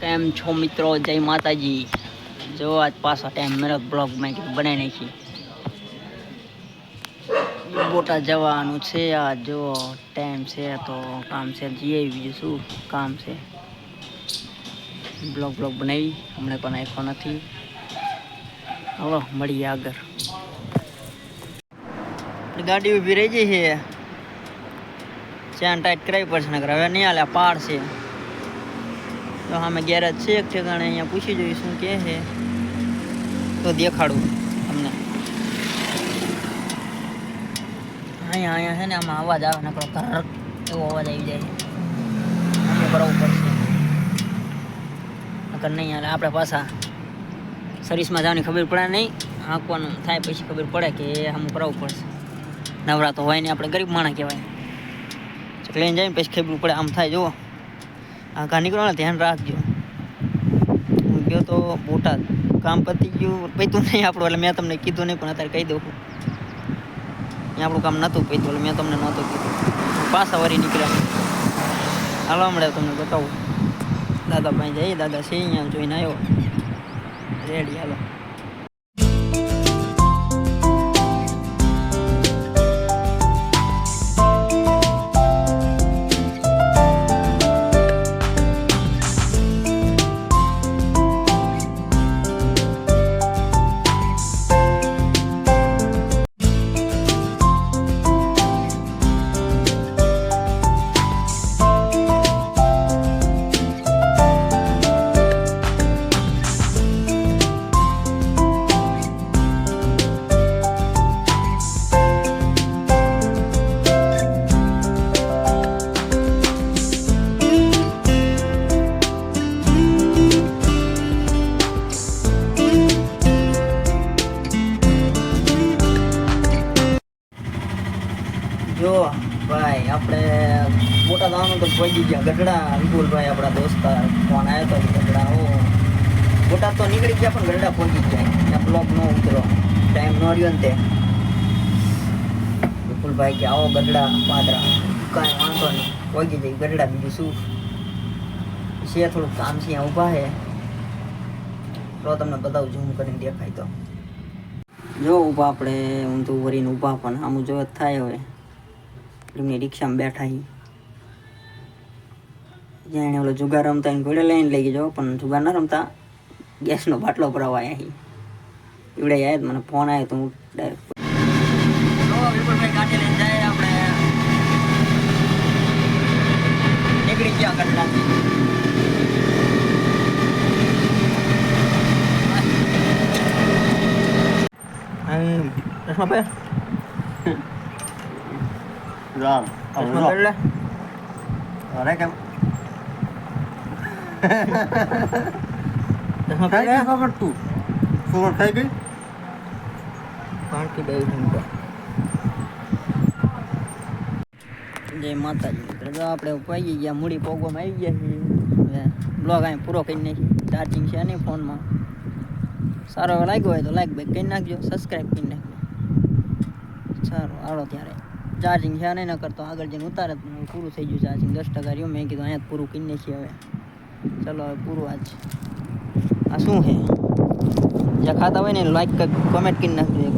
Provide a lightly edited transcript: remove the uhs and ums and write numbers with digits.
કેમ છો મિત્રો? જય માતાજી। જો આજ પાછા ટાઈમ મેરો બ્લોગ માં બનાવી નાખી। બોટાદ જવાનું છે આજ જો ટાઈમ છે તો કામ છે જઈએ બીજું શું કામ છે। બ્લોગ બનાવી હમણાં પણ નાખ્યો નથી। હલો મળીએ આગળ। ગાડી ઊભી રહી ગઈ છે, ચેન ટાઈટ કરાવી પડશે નકર હવે નહીં હાલે પાડ છે। તો સામે ગેરેજ છે એક ઠેકાણે, અહીંયા પૂછી જોઈ શું કહે છે તો દેખાડું તમને। અહીંયા છે ને આમાં અવાજ આવે નકરો ધરક એવો અવાજ આવી જાય, આમાં કરાવવું પડશે નકર નહીં હાલે। આપણે પાછા સર્વિસમાં જવાની ખબર પડે નહીં, હાંકવાનું થાય પછી ખબર પડે કે આમ કરાવવું પડશે। નવરા તો હોય ને, આપણે ગરીબ માણસ કહેવાય। લઈને જાય ને પછી ખબર પડે આમ થાય। જુઓ આ ઘા નીકળો ને ધ્યાન રાખજો। હું ગયો તો બોટાદ, કામ પતી ગયું, પૈતું નહીં આપણું એટલે મેં તમને કીધું નહીં, પણ અત્યારે કહી દઉં અહીંયા આપણું કામ નહોતું પૈતું એટલે મેં તમને નહોતું કીધું। પાછા વળી નીકળ્યા। હાલો હમણાં તમને બતાવું। દાદા પાસે જઈએ, દાદા છે અહીંયા જોઈને આવ્યો રેડી। હાલો જો ભાઈ આપણે બોટાદ આવવાનું તો પહોંચી ગયા। ગઢડા વિપુલભાઈ આપણા દોસ્તાર ફોન આવ્યો હતો ગઢડા હો બોટાદ તો નીકળી ગયા પણ ગઢડા પહોંચી ગયા। ત્યાં બ્લોક ન ઉતરો, ટાઈમ ન રહ્યો ને તે વિપુલભાઈ કે આવો ગઢડા પાદરા, કાંઈ વાંધો નહીં પહોંચી જઈ ગઢડા। બીજું શું છે, થોડુંક કામ છે અહીંયા ઊભા છે તો તમને બતાવું ઝૂમ કરીને દેખાય તો। જો ઊભા આપણે ઊંધું વરીને ઊભા પણ આમ જો થાય હવે એમની રિક્ષામાં બેઠા છીએ। જ્યાં એને ઓલો જુગાર રમતા એને ઘોડે લઈને લઈ ગયો પણ જુગાર ન રમતા, ગેસનો બાટલો ભરાવા આવ્યા છીએ। એવડે આવ્યા મને ફોન આવ્યો તો હું ડાયરેક્ટ વિપુલભાઈ ગાડી લઈને જાય। આપણે નીકળી ગયા ગઢડાથી। રામ અરે કેમ ખબર તું ખબર થઈ ગઈ પાણી બે મિનિટ। જય માતાજી મિત્રો, જો આપણે પહોંચી ગયા, મૂડી પોગવામાં આવી ગયા છીએ। હવે બ્લોગ અહીં પૂરો કરી નાખી। ચાર્જિંગ છે નહીં ફોનમાં, સારો લાગ્યો હોય તો લાઈક બેક કરી નાખજો, સબસ્ક્રાઈબ કરી નાખજો। સારું હાલો ત્યારે ચાર્જિંગ છે નહીં, ન કરતો આગળ જઈને ઉતારે પૂરું થઈ ગયું ચાર્જિંગ, 10% રહ્યું। મેં કીધું અહીંયા જ પૂરું કરી નાખીએ હવે। ચલો હવે પૂરું આજ આ શું છે, જ્યાં ખાતા હોય ને લાઈક કમેન્ટ કરી નાખજો।